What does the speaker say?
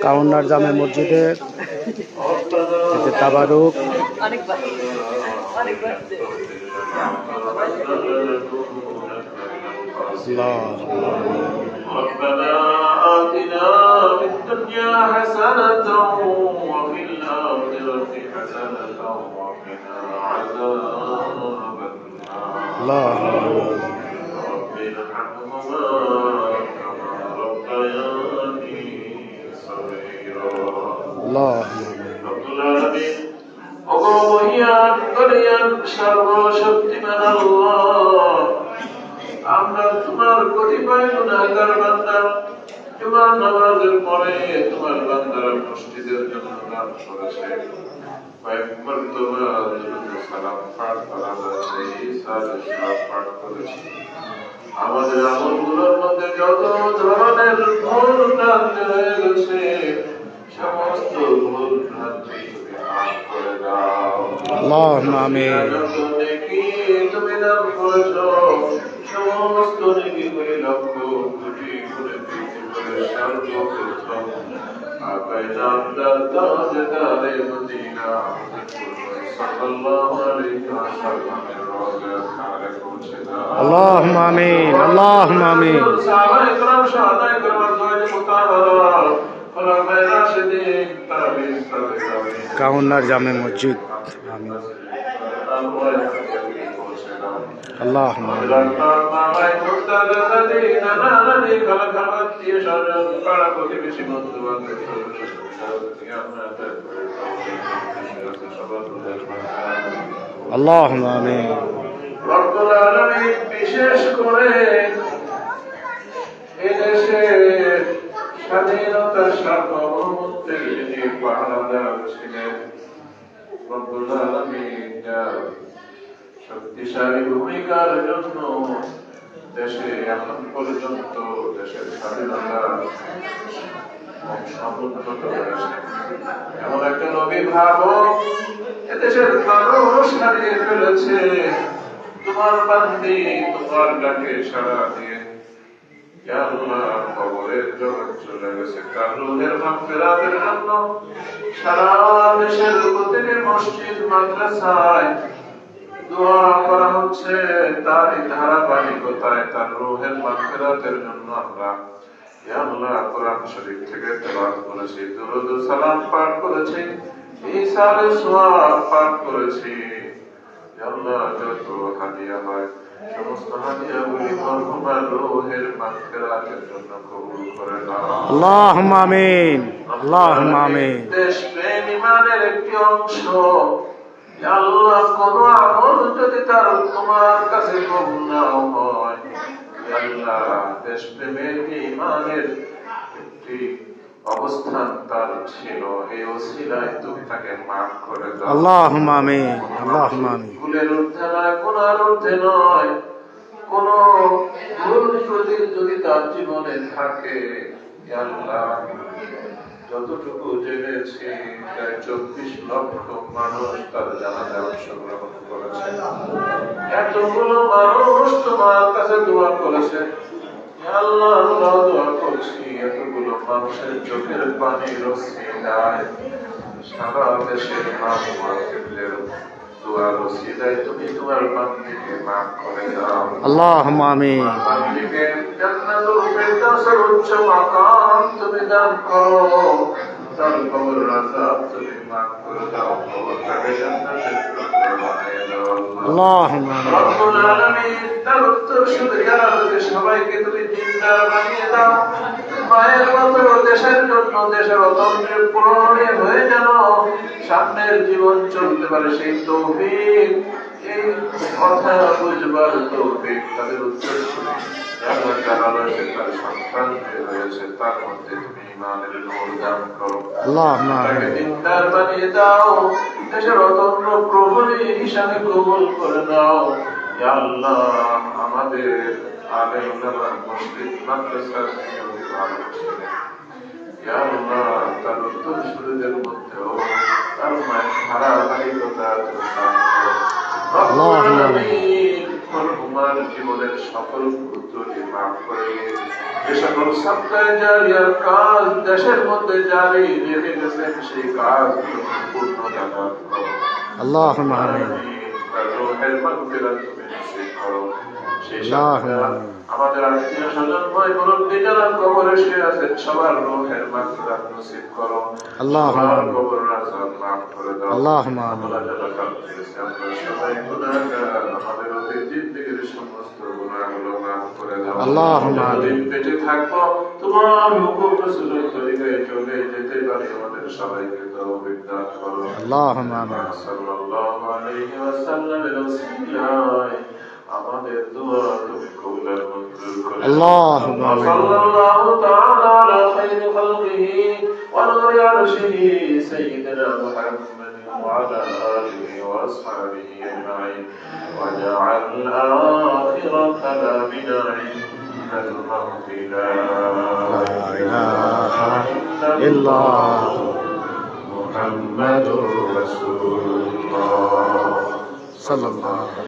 কাউন্নার জামে মসজিদের তাবারুক ربنا آتنا في الدنيا حسنة وفي الآخرة حسنة وقنا عذاب النار رب ارحمهما كما ربياني صغيرا رب العالمين অগমহিয়ান করিয়ান সর্বশক্তিমান আল্লাহ, আমরা তোমার কতিপয় গুনাহগার বান্দা, তোমার নামাজের পরে তোমার বান্দারা মসজিদের জন্য দান করেছে, কয়েকবার তোমার দুরূদ সালাম পাঠ করা হয়েছে, ইসার সালাম পাঠ করেছি। আমাদের আমলগুলোর মধ্যে যত ধরনের ভুল ভ্রান্তি হয়ে গেছে, সমস্ত ভুল ভ্রান্তি তুমি মাফ করে দাও। আল্লাহুম্মা আমিন। তুমি দান করেছো, সমস্ত নেকি করে লক্ষ কোটি করে করে সার্থক করেছো। আকাই নামদার তাজদারে মদিনা সাল্লাল্লাহু আলাইহি ওয়াসাল্লামের রওজা খারে পৌঁছে দাও। আল্লাহুম্মা আমিন, আল্লাহুম্মা আমিন। সাহাবায়ে کرام শাহাদায়ে کرام আজওয়াজে মুতাহারা খোলাফায়ে রাশিদিন তাবিঈন তাবিঈন কাউন্নার জামে মসজিদ। আমিন। আল্লাহুম্মা আল্লাহুম্মা আমিন। রব্বুল আলামিন বিশেষ করে এদেশে স্বাধীনতা সার্বভৌমত্বের যিনি পাহারাদার ছিলেন, রব্বুল আলামিন শক্তিশালী ভূমিকার জন্য দেশে এখন পর্যন্ত দেশের স্বাধীনতা সমুন্নত হয়েছে। এমন একজন অভিভাবক এদেশের মানুষ হারিয়ে ফেলেছে। তোমার বান্দি তোমার ডাকে সাড়া দিয়ে কবরের জগৎ চলে গেছে, তার রূহের মাগফিরাতের জন্য সারা দেশের প্রতিটি মসজিদ মাদ্রাসায় দোয়া করা হচ্ছে। তার এই ধারাবাহিকতায় তার রূহের মাগফিরাতের জন্য আমরা ইয়া আল্লাহ কোরআন শরীফ থেকে তেলাওয়াত করেছি, দুরূদ ও সালাম পাঠ করেছি, ঈসার সোয়াব পাঠ করেছি। ইয়া আল্লাহ যত হাদিয়া হয় সমস্ত হাদিয়াগুলি মরহুমার রূহের মাগফিরাতের জন্য কবুল করে নাও। আল্লাহুম্মা আমিন, আল্লাহুম্মা আমিন। দেশপ্রেম ঈমানের একটি অংশ। ইয়া আল্লাহ কোন আমল যদি তার তোমার কাছে কবুল নাও হয়, ইয়া আল্লাহ দেশপ্রেমের ঈমানের একটি অবস্থান তার ছিল, এই ওসিলায় তুমি তাকে মাফ করে দাও। আল্লাহুম্মা আমিন, আল্লাহুম্মা আমিন। ভুলের ঊর্ধ্বে নয়, গুনার ঊর্ধ্বে নয়, কোন ভুল যদি তার জীবনে থাকে, ইয়া আল্লাহ যতটুকু জেনেছি প্রায় 24 লক্ষ মানুষ তার জানাজায় অংশগ্রহণ করেছে। এতগুলো মানুষ তোমার কাছে দোয়া করেছে। আল্লাহ আমরা দোয়া করছি, এতগুলো মানুষের চোখের পানির ওসিলায় সারা দেশের মানবতার দোয়ার ওসিলায় তুমি তোমার বান্দিকে মাফ করে দাও। আল্লাহুম্মা আমিন। বান্দিকে জান্নাতুল ফিরদাউসের উচ্চ মাকাম তুমি দান করো, তার কবরের আযাব তুমি মাফ করে দাও, কবরটাকে জান্নাতের টুকরা বানিয়ে দাও। আল্লাহুম্মা আমিন। রব্বুল আলামিন তার উত্তর শুনে যারা সবাইকে তুমি দিনদার বানিয়ে দাও। মায়ের মতো দেশের জন্য দেশের অতন্ত্রের প্রহরী হয়ে যেন সামনের জীবন চলতে পারে সেই তৌফিক, এই কথা বুঝবার তৌফিক তাদের উত্তর শুনে যারা রয়েছে তার সন্তান হয়েছে তার মধ্যে তুমি ঈমানের নূর দান করো। আল্লাহুম্মা আমিন। দিনদার বানিয়ে দাও, দেশের অতন্ত্র প্রহরী হিসাবে কবুল করে নাও। ইয়া আল্লাহ আমাদের আলেম ওলামা মসজিদ মাদ্রাসার অভিভাবক ছিলেন, ইয়া আল্লাহ তার উত্তরসূরিদের মধ্যেও তার মায়ের ধারাবাহিকতা তুমি দান করো। রব্বুল আলামিন মরহুমার জীবনের সকল ত্রুটি মাফ করে দিন। যে সকল সাদকায়ে জারিয়ার কাজ দেশের মধ্যে জারি রেখে গেছেন সেই কাজগুলো পূর্ণতা দান করো। আল্লাহুম্মা আমিন। তার রূহের মাগফিরাত তুমি নসিব করো। সেই আল্লাহুম্মা সাথে আমিন। আমাদের আত্মীয় স্বজন ভাই মুরব্বী যারা কবরে শুয়ে আছেন সবার রূহের মাগফিরাত নসিব করো। আল্লাহুম্মা সবার আমিন। কবরের আযাব মাফ করে দাও। আল্লাহুম্মা আমিন। আল্লাহ যারা কালকে এসেছে আমরা সবাই গুনাহগার, আমাদের অতীত জিন্দেগীর সমস্ত গুনাহগুলো মাফ করে দাও। আল্লাহুম্মা আমিন। যতদিন বেঁচে থাকবো তোমার হুকুম রাসূলের তরিকায় চলে যেতে পারি আমাদের সবাইকে তৌফিক দান করো। আল্লাহুম্মা আমিন। সাল্লাল্লাহু আলাইহি ওয়াসাল্লামের ওসিলায় আমাদের দোয়া তুমি কবুল আর মঞ্জুর করে দাও। আল্লাহুম্মা আমিন। সাল্লাল্লাহু তাআলা আলা খায়রি খালকিহি ওয়া নূরি আরশিহি সাইয়্যিদিনা মুহাম্মাদ ওয়া আলা আলিহি ওয়া আসহাবিহি আজমাইন ওয়া জাআল আখিরা কালামিনা ইন্নাল মাউতি লা ইলাহা ইল্লাল্লাহ মুহাম্মাদুর রাসূলুল্লাহ সাল্লাল্লাহু